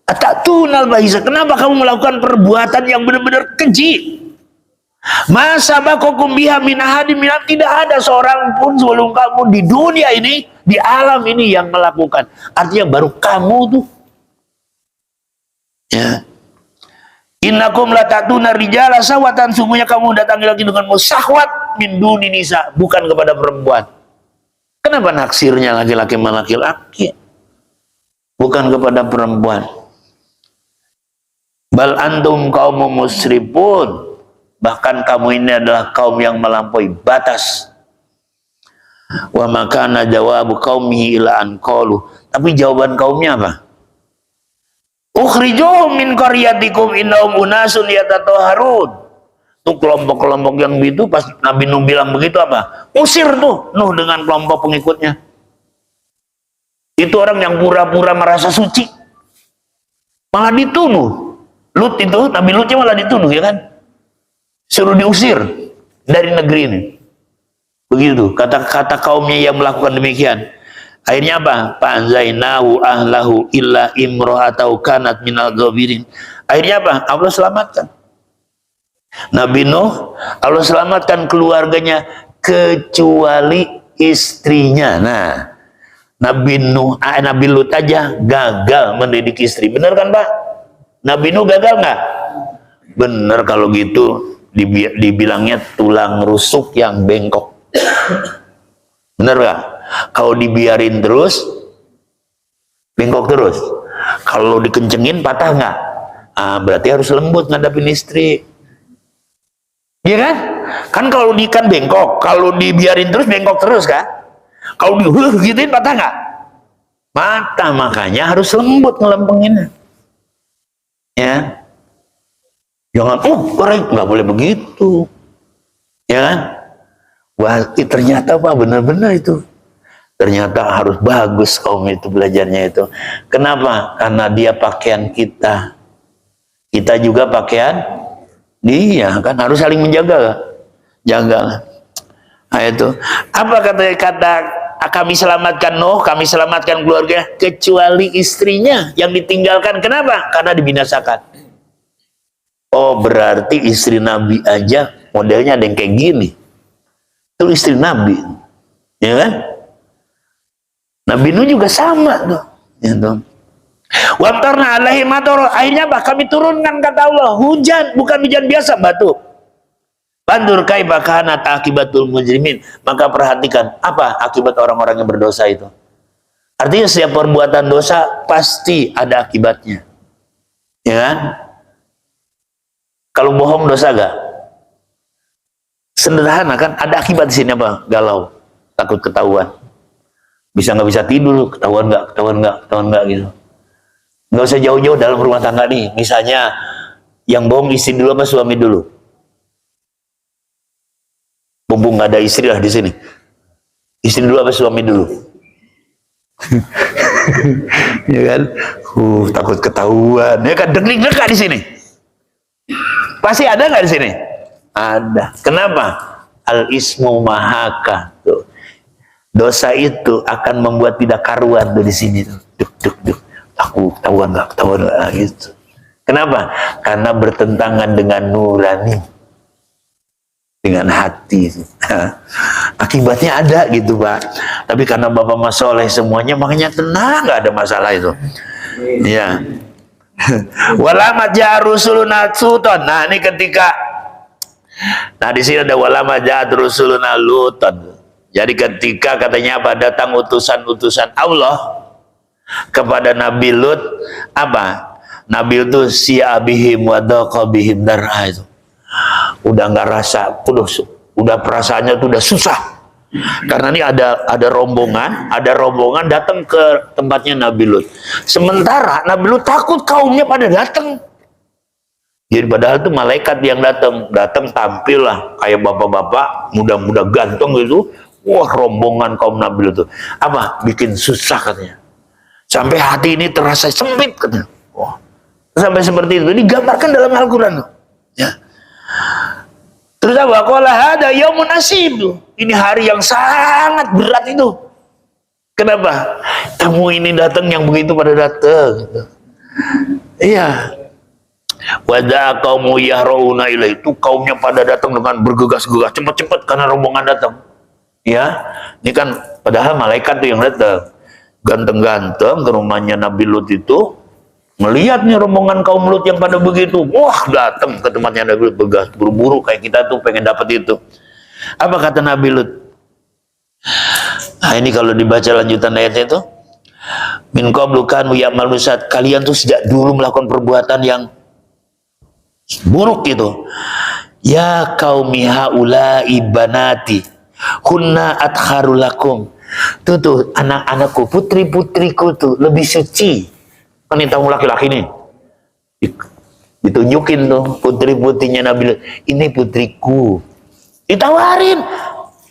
Atatunal fahisata. Kenapa kamu melakukan perbuatan yang benar-benar keji? Masa bakokum biha min ahadin minal, tidak ada seorang pun sebelum kamu di dunia ini, di alam ini yang melakukan. Artinya baru kamu tuh. Ya. Innakum latatuna rijala sawatan, sungguhnya kamu datangi lagi dengan musahwat min duni nisa, bukan kepada perempuan. Kenapa naksirnya laki-laki sama laki-laki? Bukan kepada perempuan. Bal antum qaumun musrifun. Bahkan kamu ini adalah kaum yang melampaui batas. Wa makana jawabu qaumihi ila an qalu. Tapi jawaban kaumnya apa? Ukhrijuhum min qaryatikum innahum unasun yatatahharun. Tuh kelompok-kelompok yang begitu, pas Nabi Nuh bilang begitu apa? Usir tuh Nuh dengan kelompok pengikutnya. Itu orang yang pura-pura merasa suci. Malah dituduh. Lut itu, Nabi Lutnya malah dituduh ya kan? Suruh diusir dari negeri ini. Begitu kata-kata kaumnya yang melakukan demikian. Akhirnya apa? Panzainahu ahlahu illa imro'atau kanat minal ghabirin. Akhirnya apa? Allah selamatkan Nabi Nuh. Allah selamatkan keluarganya kecuali istrinya. Nah, Nabi Lut aja gagal mendidik istri. Benar kan Pak? Nabi Nuh gagal nggak? Benar. Kalau gitu dibilangnya tulang rusuk yang bengkok. Bener gak? Kalau dibiarin terus bengkok terus. Kalau dikencengin patah nggak? Berarti harus lembut ngadapin istri. Iya kan? Kan kalau diikan bengkok, kalau dibiarin terus bengkok terus kan? Kalau gituin patah nggak? Patah, makanya harus lembut ngelempenginnya. Ya. Jangan, korek, nggak boleh begitu. Ya kan? Wah, ternyata Pak, benar-benar itu. Ternyata harus bagus kaum itu belajarnya itu. Kenapa? Karena dia pakaian kita. Kita juga pakaian dia, kan harus saling menjaga. Jaga. Nah, itu. Apa kata kami selamatkan Nuh, kami selamatkan keluarga, kecuali istrinya yang ditinggalkan. Kenapa? Karena dibinasakan. Oh, berarti istri Nabi aja modelnya ada yang kayak gini. Itu istri Nabi, ya kan? Nabi Nuh juga sama tuh, ya tuh. Wamtarna alaihi matar. Akhirnya apa? Kami turunkan, kata Allah, hujan, bukan hujan biasa, batu. Pandur kaifa kanat akibatul mujrimin. Maka perhatikan apa akibat orang-orang yang berdosa itu. Artinya setiap perbuatan dosa pasti ada akibatnya, ya kan? Kalau bohong dosa gak? Sederhana kan, ada akibat di sini apa? Galau, takut ketahuan, nggak bisa tidur, ketahuan nggak gitu. Nggak usah jauh-jauh dalam rumah tangga nih. Misalnya yang bohong istri dulu apa suami dulu? Mumpung nggak ada istri lah di sini. Istri dulu apa suami dulu? Ya kan? Takut ketahuan. Ya kan, deg-degan di sini. Pasti ada nggak di sini? Ada. Kenapa? Al-ismu mahaka. Tuh. Dosa itu akan membuat tidak karuan tuh di sini tuh. Duk. Aku ketahuan nggak gitu. Kenapa? Karena bertentangan dengan nurani, dengan hati. Akibatnya ada gitu, Pak. Tapi karena Bapak Mas Soleh semuanya, makanya tenang, nggak ada masalah itu. Ya. Walamat ja rusuluna Luton. Nah, ini ketika, nah di sini ada walamat ja rusuluna Luton. Jadi ketika katanya apa, datang utusan-utusan Allah kepada Nabi Lut, apa? Nabi itu si'abihim wa daqabihim dar'a itu. Udah nggak rasa, udah perasaannya tuh udah susah. Karena ini ada rombongan datang ke tempatnya Nabi Lut. Sementara Nabi Lut takut kaumnya pada datang. Jadi padahal itu malaikat yang datang tampil lah kayak bapak-bapak muda-muda ganteng gitu. Wah, rombongan kaum Nabi Lut itu apa? Bikin susah katanya. Sampai hati ini terasa sempit katanya. Wah, sampai seperti itu digambarkan dalam Al-Quran. Ya. Terus apa? Qala hada yaumun asib. Ini hari yang sangat berat itu. Kenapa? Kamu ini datang yang begitu pada datang. Gitu. Iya. Wada qaumu yahrauna ilaihi, itu kaumnya pada datang dengan bergegas-gegas, cepat-cepat karena rombongan datang. Ya. Ini kan padahal malaikat tuh yang datang. Ganteng-ganteng ke rumahnya Nabi Lut itu, melihat nih rombongan kaum Lut yang pada begitu, wah datang ke tempatnya Nabi Lut, begas buru-buru kayak kita tuh pengen dapat itu. Apa kata Nabi Lut? Nah, ini kalau dibaca lanjutan ayatnya itu, min qablu kanu ya'malun sat, kalian tuh sejak dulu melakukan perbuatan yang buruk itu. Ya qaumi haula ibanati hunna atharu lakum. Tuh anak-anakku, putri-putriku tuh lebih suci. Kan tahu laki-laki nih, ditunjukin tuh putri-putrinya Nabi. Ini putriku. Ditawarin,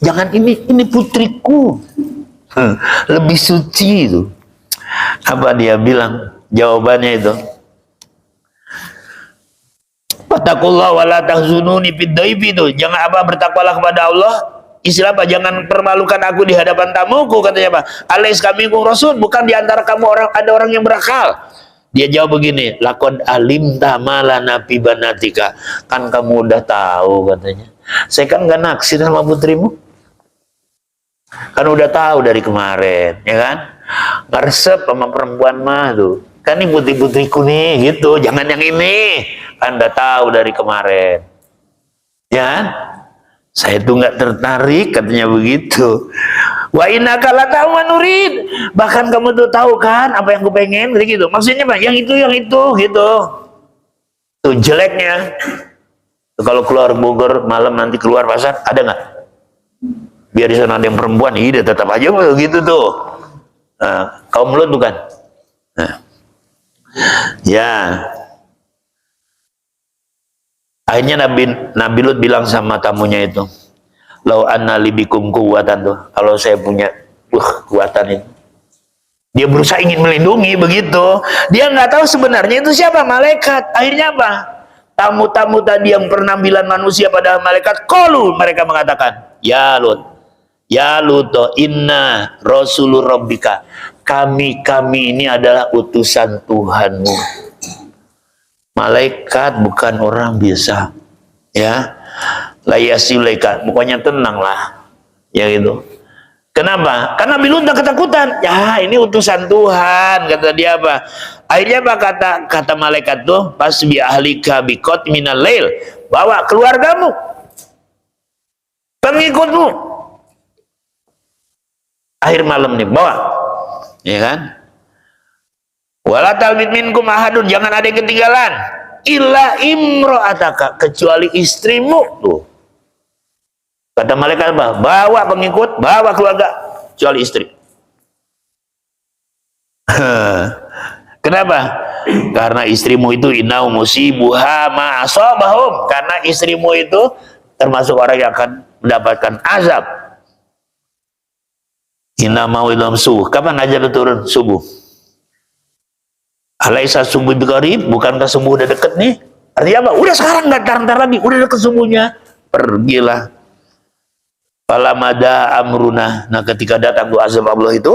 jangan ini putriku. Lebih suci itu. Apa dia bilang? Jawabannya itu. Wattaqullah wa la tahzununi fid dhaifi itu. Jangan apa, bertakwalah kepada Allah. Istilah apa? Jangan permalukan aku di hadapan tamuku, katanya apa? Alais kamikum rasul, bukan di antara kamu ada orang yang berakal. Dia jawab begini, laqad alimta ma lana fi banatika. Kan kamu udah tahu katanya. Saya kan gak naksir sama putrimu. Kan udah tahu dari kemarin, ya kan? Gak resep sama perempuan mah tuh. Kan ini putri-putriku nih, gitu. Jangan yang ini. Kan udah tahu dari kemarin. Ya kan? Saya tuh nggak tertarik, katanya begitu. Wa innaka lata'u nurid. Bahkan kamu tuh tahu kan apa yang gue pengen, gitu. Maksudnya apa? Yang itu, gitu. Tuh jeleknya. Tuh, kalau keluar Bogor malam nanti keluar pasar, ada nggak? Biar di sana ada yang perempuan, iya tetap aja begitu tuh. Nah, kaum Lut bukan? Nah. Ya. Akhirnya Nabi Lut bilang sama tamunya itu, lau anna libikum kuwatan tuh, kalau saya punya kekuatan itu. Dia berusaha ingin melindungi begitu. Dia nggak tahu sebenarnya itu siapa, malaikat. Akhirnya apa? Tamu-tamu tadi yang penampilan manusia pada malaikat, qalu, mereka mengatakan, ya Lut, ya Luto, inna rasulur rabbika, kami ini adalah utusan Tuhanmu. Malaikat bukan orang biasa, ya. Layasilaika, pokoknya tenanglah, ya gitu. Kenapa? Karena Nabi Lut ketakutan. Ya, ini utusan Tuhan, kata dia apa? Akhirnya apa kata malaikat tuh? Pasbi ahlika biqat minal lail, bawa keluargamu, pengikutmu, akhir malam nih, bawa, ya kan? Wala talbit minkum ahadun, jangan ada yang ketinggalan, illa imro'ataka, kecuali istrimu tuh. Kata malaikat apa? Bawa pengikut, bawa keluarga, kecuali istri. Kenapa? Karena istrimu itu inau musibuha ma asabahum, karena istrimu itu termasuk orang yang akan mendapatkan azab. Inna mau'idhum subuh. Kapan azab turun? Subuh. Alaisa subuh biqarib, bukankah subuh udah deket nih? Artinya apa? Udah sekarang, nggak ntar lagi, udah deket subuhnya. Pergilah. Falamada amruna. Nah, ketika datang azab Allah itu,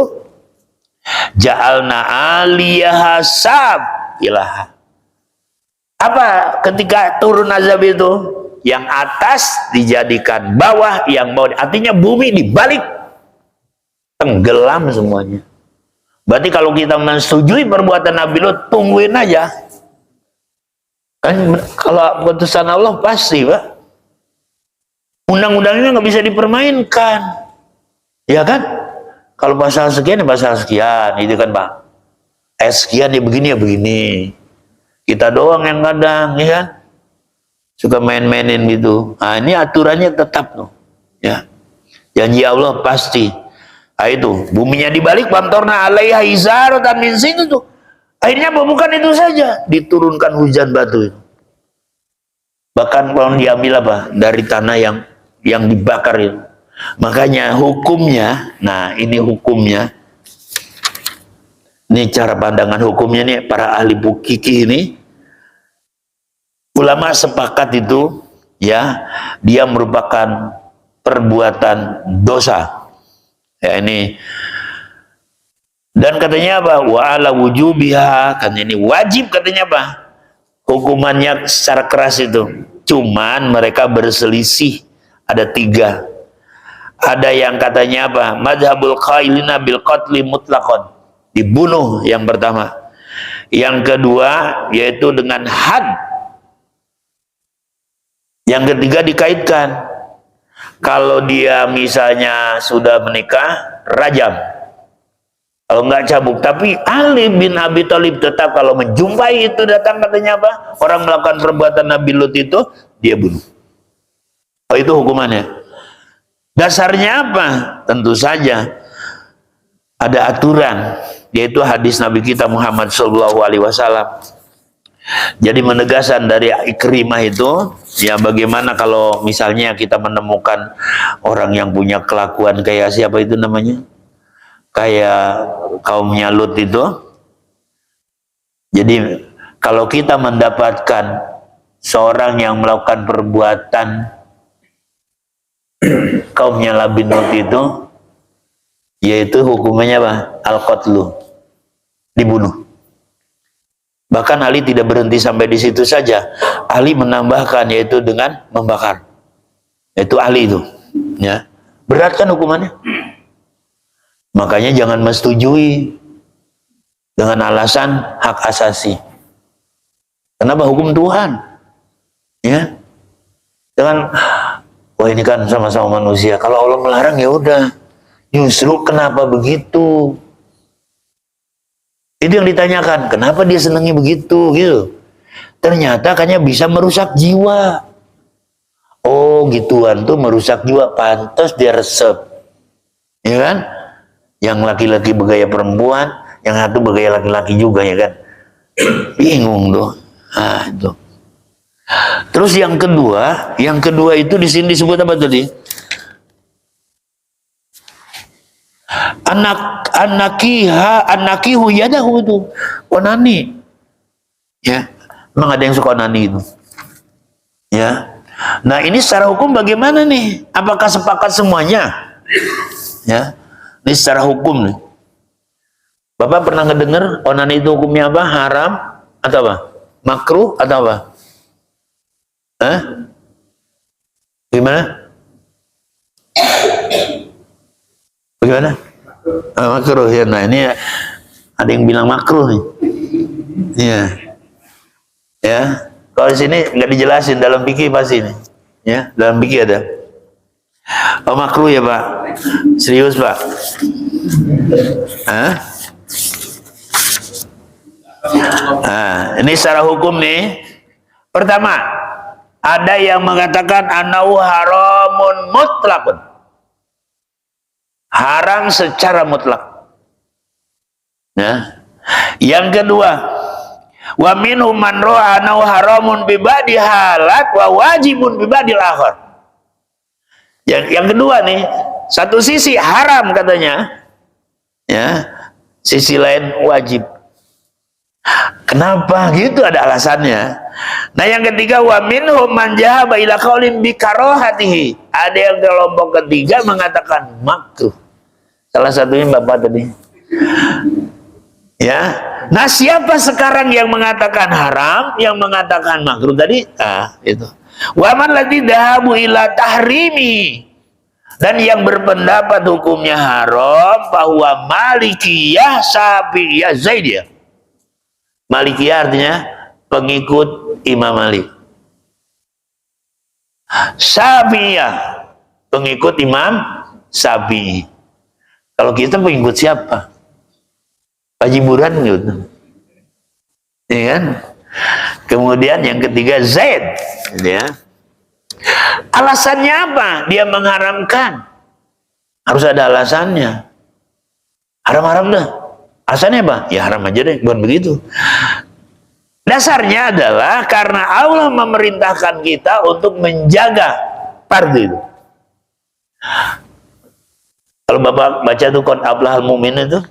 ja'alna aliyaha safilaha. Apa ketika turun azab itu? Yang atas dijadikan bawah, yang bawah, artinya bumi dibalik, tenggelam semuanya. Berarti kalau kita menyetujui perbuatan Nabi Lut, tungguin aja. Kan kalau putusan Allah pasti, Pak. Undang-undangnya nggak bisa dipermainkan, ya kan? Kalau pasal sekian ya pasal sekian, itu kan Pak. Sekian ya begini. Kita doang yang kadang, ya kan? Suka main-mainin gitu. Nah, ini aturannya tetap tuh, ya. Janji Allah pasti. Nah, itu buminya dibalik, pamtorna alaiha izaratan min sin itu. Akhirnya bukan itu saja, diturunkan hujan batu itu. Bahkan kalau diambil apa? Dari tanah yang dibakar itu. Makanya hukumnya, nah ini hukumnya, ini cara pandangan hukumnya nih para ahli fikih ini, ulama sepakat itu, ya, dia merupakan perbuatan dosa, ya ini. Dan katanya apa? Wa ala wujubiha, katanya ini wajib, katanya apa? Hukumannya secara keras itu. Cuman mereka berselisih, ada 3. Ada yang katanya apa? Madhabul qailina bil qatli mutlaqan, dibunuh yang pertama. Yang kedua yaitu dengan had. Yang ketiga dikaitkan. Kalau dia misalnya sudah menikah, rajam. Kalau nggak cabuk. Tapi Ali bin Abi Thalib tetap kalau menjumpai itu datang, katanya apa? Orang melakukan perbuatan Nabi Lut itu, dia bunuh. Oh, itu hukumannya. Dasarnya apa? Tentu saja ada aturan, yaitu hadis Nabi kita Muhammad SAW. Jadi menegaskan dari Ikrimah itu, ya bagaimana kalau misalnya kita menemukan orang yang punya kelakuan kayak siapa itu namanya? Kayak kaumnya Lut itu. Jadi kalau kita mendapatkan seorang yang melakukan perbuatan kaumnya Nabi Lut itu, yaitu hukumannya apa? Al-qatlu, dibunuh. Bahkan Ali tidak berhenti sampai di situ saja. Ali menambahkan, yaitu dengan membakar. Itu Ali itu, ya. Berat kan hukumannya? Makanya jangan menyetujui dengan alasan hak asasi. Kenapa? Hukum Tuhan, ya. Jangan, wah ini kan sama-sama manusia. Kalau Allah melarang ya udah. Justru kenapa begitu? Itu yang ditanyakan. Kenapa dia senangnya begitu? Gitu. Ternyata kayaknya bisa merusak jiwa. Oh gituan tuh merusak jiwa. Pantas dia resep, ya kan? Yang laki-laki bergaya perempuan, yang satu bergaya laki-laki juga, ya kan? Bingung tuh. Ah, itu. Terus yang kedua itu di sini disebut apa tadi? Anakihu yadahu itu. Onani. Ya. Memang ada yang suka onani itu. Ya. Nah, ini secara hukum bagaimana nih? Apakah sepakat semuanya? Ya, ini secara hukum nih. Bapak pernah ngedenger onani itu hukumnya apa? Haram atau apa? Makruh atau apa? Hah? Gimana? Bagaimana? Makruh ya. Nah ini ada yang bilang makruh nih. Iya. Ya. Kalau di sini nggak dijelasin dalam fikih pasti ini. Ya, dalam fikih ada. Oh makruh ya Pak? Serius Pak? Hah? Nah, ini secara hukum nih. Pertama, ada yang mengatakan anau haramun mutlakun. Haram secara mutlak. Ya. Yang kedua, wa minhum man ra'a anau haramun bi ba'di halat wa wajibun bi ba'dil akhar. Yang kedua nih, satu sisi haram katanya, ya, sisi lain wajib. Kenapa gitu? Ada alasannya. Nah yang ketiga, wa minhum man jahaba ila qaulin bi karahatihi. Ada yang kelompok ketiga mengatakan makruh. Salah satunya Bapak tadi. Ya. Nah, siapa sekarang yang mengatakan haram, yang mengatakan makruh tadi? Itu. Wa man ladzi dhahabu ila tahrimi. Dan yang berpendapat hukumnya haram bahwa Malikiyah, Syafi'iyah, Zaidiyah. Malikiyah artinya pengikut Imam Malik. Syafi'iyah pengikut Imam Syafi'i. Kalau kita pengikut siapa? Haji Burhan gitu. Ya kan? Kemudian yang ketiga Zaid, ya. Alasannya apa? Dia mengharamkan. Harus ada alasannya. Haram-haram dah. Alasannya apa? Ya haram aja deh, bukan begitu. Dasarnya adalah karena Allah memerintahkan kita untuk menjaga fardu itu. Kalau Bapak baca tuh qad aflahal mu'minun itu,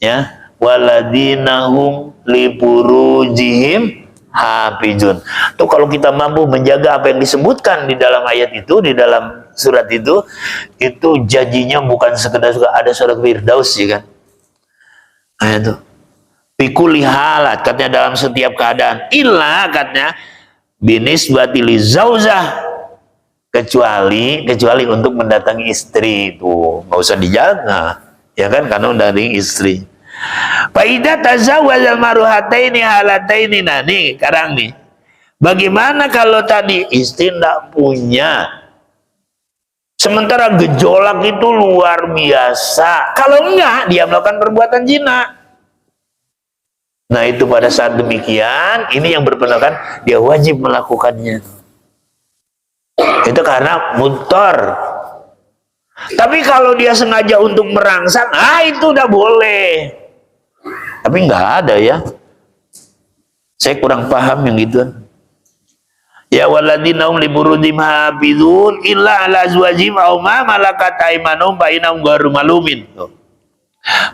ya, waladzinahum li furujihim hafizun. Tuh kalau kita mampu menjaga apa yang disebutkan di dalam ayat itu, di dalam surat itu janjinya bukan sekedar ada surat Firdaus ya kan. Nah itu. Fikuli halat katanya dalam setiap keadaan. Illa katanya binisbati li zauzah, kecuali untuk mendatangi istri itu nggak usah dijaga ya kan karena mendatangi istri. Faidah tazawwajal maruhataini halataini. Nah nih sekarang nih bagaimana kalau tadi istri tidak punya sementara gejolak itu luar biasa, kalau enggak dia melakukan perbuatan zina. Nah itu pada saat demikian ini yang berpendapat dia wajib melakukannya. Itu karena mutor. Tapi kalau dia sengaja untuk merangsang, itu udah boleh. Tapi nggak ada ya. Saya kurang paham yang gituan. Ya waladina hum li furujihim hafizun illa ala azwajihim aw ma malakat aymanuhum fa innahum ghairu malumin.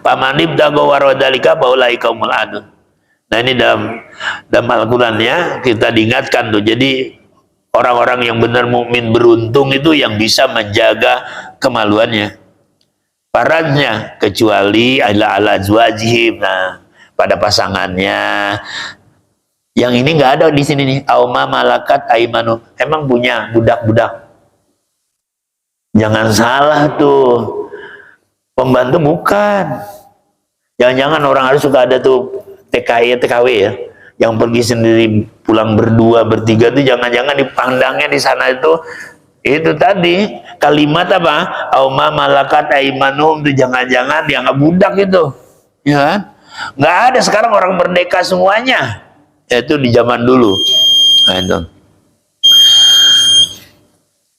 Faman ibtagha wara dzalika fa ulaika humul adun. Nah ini dalam Al-Qur'an ya kita diingatkan tuh. Jadi orang-orang yang benar mukmin beruntung itu yang bisa menjaga kemaluannya, paradnya, kecuali ala azwajihim. Nah, pada pasangannya. Yang ini nggak ada di sini nih. Auma malakat aimanu. Emang punya budak-budak. Jangan salah tuh. Pembantu bukan. Jangan-jangan orang harus suka ada tuh TKW ya. Yang pergi sendiri pulang berdua bertiga tuh jangan-jangan dipandangnya di sana itu tadi kalimat apa? Auma malakat aimanuhum tuh jangan-jangan dianggap budak itu. Ya kan? Nggak ada sekarang orang merdeka semuanya. Itu di zaman dulu. Nah itu.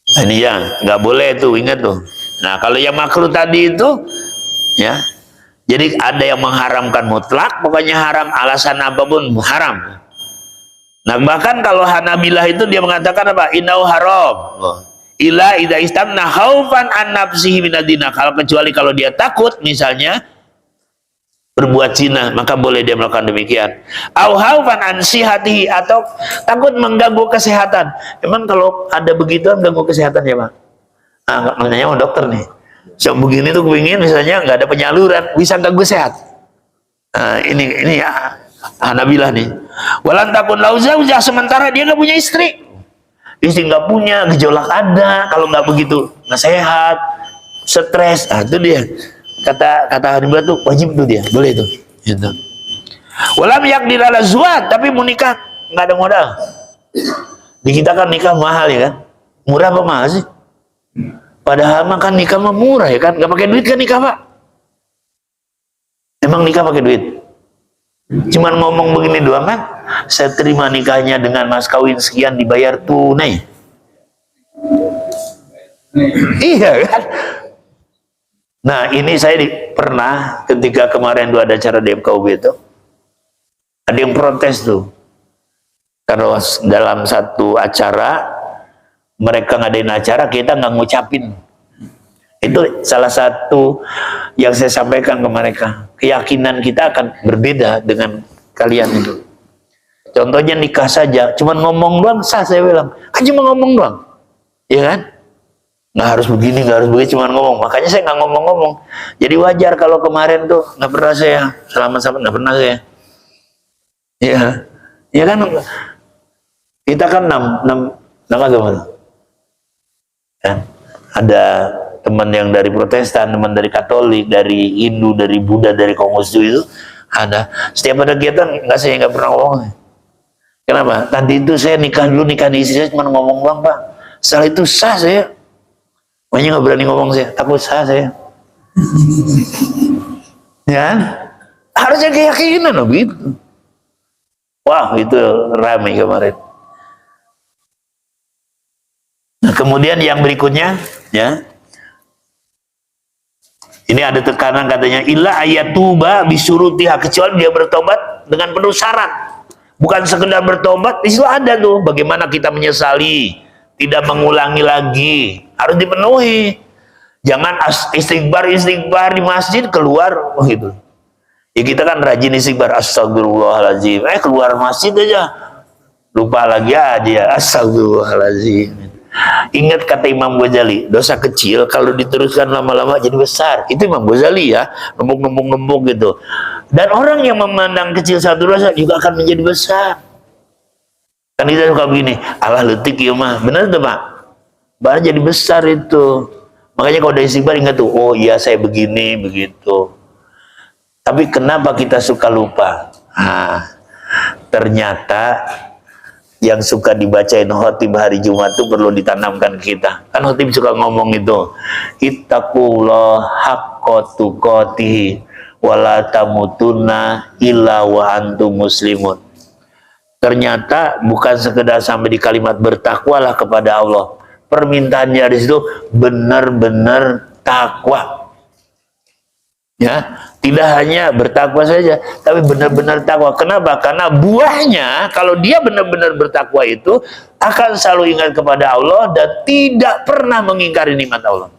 Nah, ini ya nggak boleh tuh, ingat tuh. Nah kalau yang makruh tadi itu ya. Jadi ada yang mengharamkan mutlak, pokoknya haram, alasan apapun haram. Nah bahkan kalau Hanabilah itu dia mengatakan apa? Inau haram. Ila idza istamna khaufan an nafsihi minadina. Kalau kecuali kalau dia takut misalnya berbuat zina, maka boleh dia melakukan demikian. Au khaufan an sihatihi, atau takut mengganggu kesehatan. Emang kalau ada begituan ganggu kesehatan ya Pak? Maknanya dokter nih. Yang begini tuh kepingin misalnya nggak ada penyaluran, bisa ganggu sehat. Nah, ini ya Hanabilah nih. Walan takun lauzauja, sementara dia nggak punya istri. Istri nggak punya, gejolak ada, kalau nggak begitu nggak sehat, stres. Ah, itu dia. Kata Hanabilah tuh wajib tuh dia, boleh tuh. Gitu. Walam yakdir ala zuat, tapi mau nikah nggak ada modal. Di kita kan nikah mahal ya kan? Murah apa mahal sih? Padahal mah kan nikah mah murah ya kan? Nggak pakai duit kan nikah Pak? Emang nikah pakai duit? Cuman ngomong begini doang kan? Saya terima nikahnya dengan mas kawin sekian dibayar tunai. Iya kan? Nah ini saya pernah ketika kemarin ada acara di MKUB itu, ada yang protes tuh. Karena dalam satu acara mereka ngadain acara, kita nggak ngucapin. Itu salah satu yang saya sampaikan ke mereka. Keyakinan kita akan berbeda dengan kalian itu. Contohnya nikah saja, cuman ngomong doang sah, saya bilang. Kan cuma ngomong doang, ya kan? Nggak harus begini, nggak harus begini, cuman ngomong. Makanya saya nggak ngomong-ngomong. Jadi wajar kalau kemarin tuh nggak pernah saya selamat nggak pernah saya. Ya kan? Kita kan enam agama. Kan? Ada teman yang dari Protestan, teman dari Katolik, dari Hindu, dari Buddha, dari Konghucu itu ada. Setiap ada kegiatan saya nggak pernah ngomong. Kenapa? Tadi itu saya nikah di istri saya cuma ngomong doang Pak. Setelah itu sah saya. Makanya nggak berani ngomong saya, takut sah saya. Ya, harusnya keyakinan begitu. Wah itu ramai kemarin. Nah, kemudian yang berikutnya, ya, ini ada tekanan katanya, illa ayatuba bisurutiha, kecuali dia bertobat dengan penuh syarat. Bukan sekedar bertobat, di situ ada tuh, bagaimana kita menyesali, tidak mengulangi lagi, harus dipenuhi. Jangan istighfar di masjid keluar, gitu. Ya kita kan rajin istighfar, astagfirullahaladzim, keluar masjid aja, lupa lagi aja, astagfirullahaladzim. Ingat kata Imam Ghazali, dosa kecil kalau diteruskan lama-lama jadi besar. Itu Imam Ghazali ya, nembung gitu. Dan orang yang memandang kecil satu dosa juga akan menjadi besar. Kan kita suka begini, Allah letik ya mah, benar tuh Pak? Bahkan jadi besar itu. Makanya kalau udah istighfar ingat tuh, oh iya saya begini, begitu. Tapi kenapa kita suka lupa? Nah, ternyata yang suka dibacain khotib hari Jumat itu perlu ditanamkan ke kita. Kan khotib suka ngomong itu, ittaqullah haqqa tuqatih wala tamutunna illa wa antum muslimun. Ternyata bukan sekedar sampai di kalimat bertakwalah kepada Allah. Permintaannya di situ benar-benar takwa. Ya, tidak hanya bertakwa saja, tapi benar-benar takwa. Kenapa? Karena buahnya, kalau dia benar-benar bertakwa itu akan selalu ingat kepada Allah dan tidak pernah mengingkari nikmat Allah.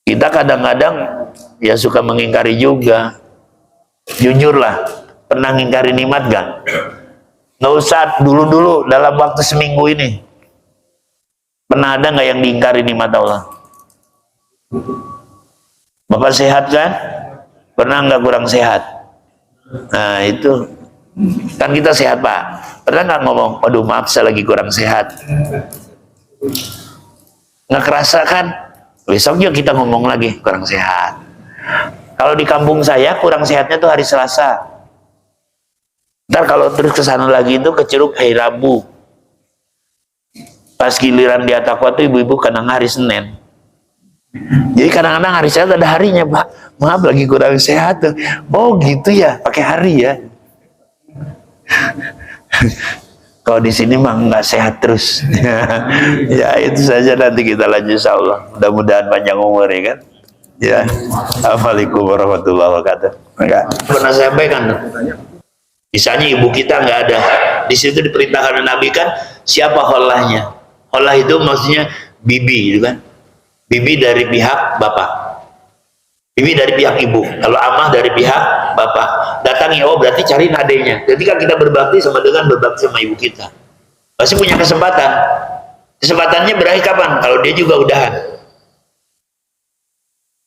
Kita kadang-kadang ya suka mengingkari juga. Jujurlah, pernah ngingkari nikmat gak? Nggak usah dulu-dulu, dalam waktu seminggu ini. Pernah ada nggak yang diingkari nikmat Allah? Bapak sehat kan? Pernah nggak kurang sehat? Nah itu kan kita sehat Pak. Pernah nggak ngomong, waduh maaf saya lagi kurang sehat? Nggak kerasa kan? Besoknya kita ngomong lagi kurang sehat. Kalau di kampung saya kurang sehatnya tuh hari Selasa. Ntar kalau terus ke sana lagi itu ke Curug hari Rabu. Pas giliran dia takwa tuh ibu-ibu kadang hari Senin. Jadi kadang-kadang hari sehat ada harinya Pak. Maaf lagi kurang sehat. Oh gitu ya, pakai hari ya. Kalau di sini mah nggak sehat terus. Ya itu saja, nanti kita lanjut insya Allah. Mudah-mudahan panjang umur ya kan. Ya. Assalamualaikum warahmatullahi wabarakatuh. Enggak pernah saya sampaikan. Misalnya ibu kita nggak ada, di situ diperintahkan Nabi kan siapa hollahnya? Hollah itu maksudnya bibi, gitu kan? Bibi dari pihak bapak, bibi dari pihak ibu. Kalau amah dari pihak bapak. Datangi, oh berarti cari adenya. Ketika kita berbakti sama dengan berbakti sama ibu kita, pasti punya kesempatan. Kesempatannya berakhir kapan? Kalau dia juga udahan.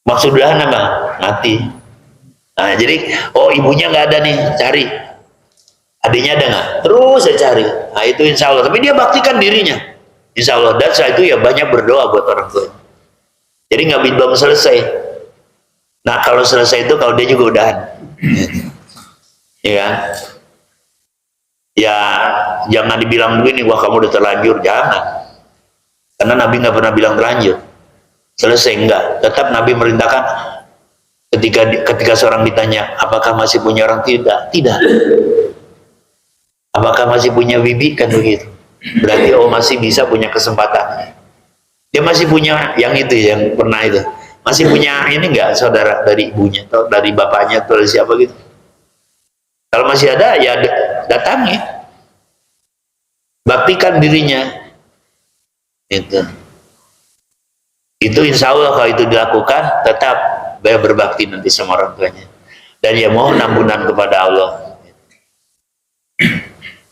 Maksud udahan apa? Mati. Nah, jadi ibunya nggak ada nih, cari. Adiknya ada nggak? Terus saya cari. Nah, itu insya Allah. Tapi dia baktikan dirinya, insya Allah. Dan setelah itu ya banyak berdoa buat orang tua. Jadi nggak belum selesai. Nah, kalau selesai itu kalau dia juga udahan, ya kan? Ya jangan dibilang begini, wah kamu udah terlanjur, jangan. Karena Nabi nggak pernah bilang terlanjur. Selesai enggak. Tetap Nabi merintahkan ketika seorang ditanya, apakah masih punya orang? Tidak. Apakah masih punya bibi? Kan begitu. Berarti masih bisa punya kesempatan. Dia masih punya yang itu, yang pernah itu. Masih punya ini enggak saudara dari ibunya atau dari bapaknya atau dari siapa gitu. Kalau masih ada ya datangi. Baktikan dirinya. Itu insya Allah kalau itu dilakukan tetap berbakti nanti sama orang tuanya. Dan ya mohon ampunan kepada Allah.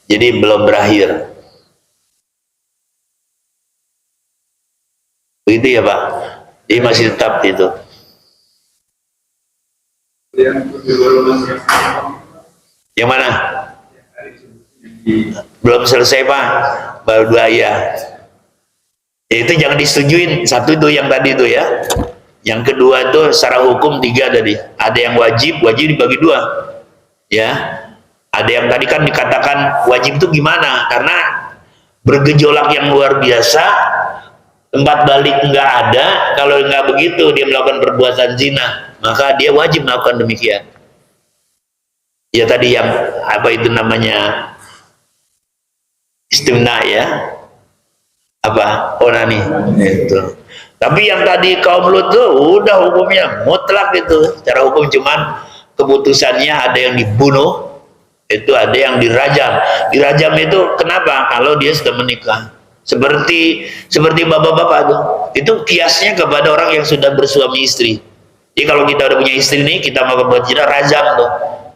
Jadi belum berakhir. Begitu ya Pak. Jadi masih tetap itu. Yang mana? Belum selesai Pak. Baru 2 ya. Itu jangan disetujuin. Satu itu yang tadi itu ya. Yang kedua itu secara hukum 3 tadi. Ada yang wajib dibagi 2. Ya. Ada yang tadi kan dikatakan wajib itu gimana? Karena bergejolak yang luar biasa, tempat balik nggak ada. Kalau nggak begitu dia melakukan perbuatan zina, maka dia wajib melakukan demikian. Ya tadi yang apa itu namanya istimna ya, apa onani itu. Tapi yang tadi kaum Lut tuh udah hukumnya mutlak itu. Secara hukum cuman keputusannya ada yang dibunuh, itu ada yang dirajam. Dirajam itu kenapa? Kalau dia sudah menikah. Seperti bapak-bapak tuh. Itu kiasnya kepada orang yang sudah bersuami istri. Jadi kalau kita udah punya istri nih, kita mau berbuat zina, rajam tuh.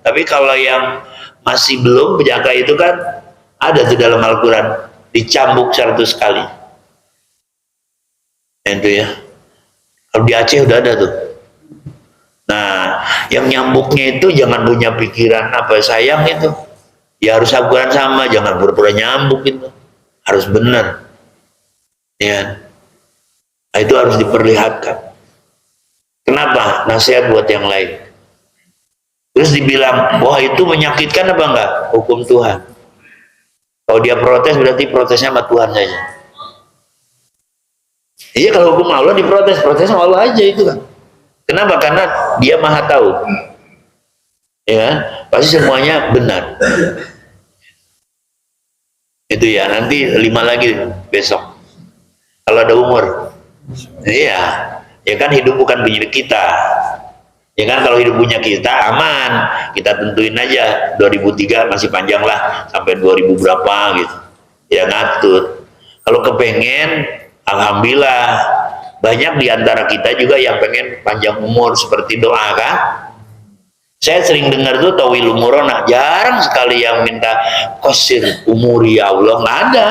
Tapi kalau yang masih belum menjaga itu kan ada di dalam Al-Quran, dicambuk 100 kali. Itu ya. Kalau di Aceh udah ada tuh. Nah, yang nyambuknya itu jangan punya pikiran apa sayang itu. Ya harus Al-Quran sama, jangan pura-pura nyambuk itu. Harus benar. Ya. Nah, itu harus diperlihatkan. Kenapa? Nasihat buat yang lain. Terus dibilang, wah itu menyakitkan apa enggak? Hukum Tuhan. Kalau dia protes berarti protesnya sama Tuhan saja. Iya kalau hukum Allah diprotes, protes sama Allah aja itu kan. Kenapa? Karena dia maha tahu. Ya, pasti semuanya benar. Itu ya, nanti 5 lagi besok. Kalau ada umur. Iya, ya kan hidup bukan punya kita. Ya kan kalau hidup punya kita aman, kita tentuin aja 2003 masih panjang lah sampai 2000 berapa gitu. Ya ngatur. Kalau kepengen, alhamdulillah banyak diantara kita juga yang pengen panjang umur seperti doa kan. Saya sering dengar tuh tawil umurona, jarang sekali yang minta qasir umuri ya Allah, nggak ada.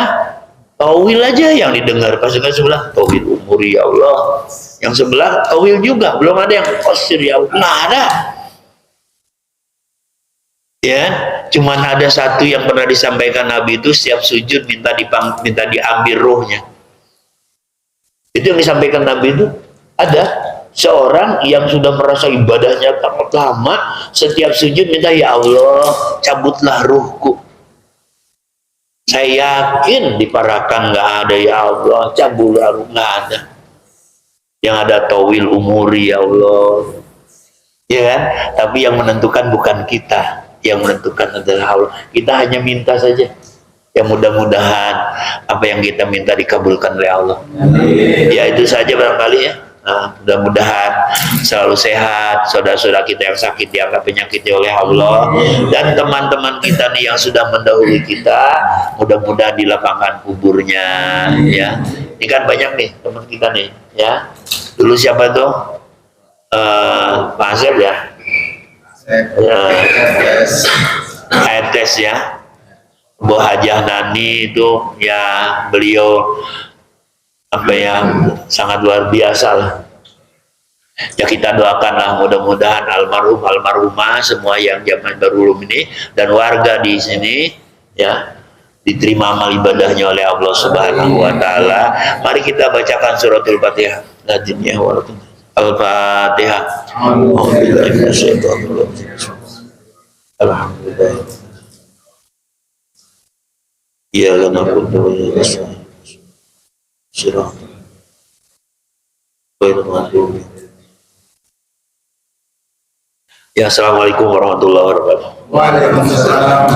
Tawil aja yang didengar, pas sebelah tawil umuri ya Allah. Yang sebelah tawil juga, belum ada yang qasir ya Allah, nggak ada. Ya, cuman ada satu yang pernah disampaikan Nabi itu setiap sujud minta diambil ruhnya. Itu yang disampaikan Nabi itu ada seorang yang sudah merasa ibadahnya sangat lama, setiap sujud minta ya Allah cabutlah ruhku. Saya yakin di Parakan nggak ada ya Allah cabutlah ruh, nggak ada. Yang ada tawil umuri ya Allah, ya kan? Tapi yang menentukan bukan kita, yang menentukan adalah Allah. Kita hanya minta saja. Ya mudah-mudahan apa yang kita minta dikabulkan oleh Allah. Ya itu saja barangkali ya. Nah, mudah-mudahan selalu sehat, saudara-saudara kita yang sakit diangkat penyakitnya oleh Allah, dan teman-teman kita nih yang sudah mendahului kita, mudah-mudahan dilapangkan kuburnya ya. Ini kan banyak nih teman kita nih ya. Dulu siapa tuh? Pak Asep ya? Etes ya. Bu Hajah Nani itu ya, beliau apa yang sangat luar biasa lah. Ya kita doakanlah mudah-mudahan almarhum almarhumah semua yang zaman berulum ini dan warga di sini ya diterima amal ibadahnya oleh Allah Subhanahu wa taala. Mari kita bacakan suratul Fatihah. Najimnya walaupun Al-Fatihah. Alhamdulillah. Iya lana kuntu wa nasta'in. Shiratal mustaqim. Ya, assalamualaikum warahmatullahi wabarakatuh. Waalaikumsalam.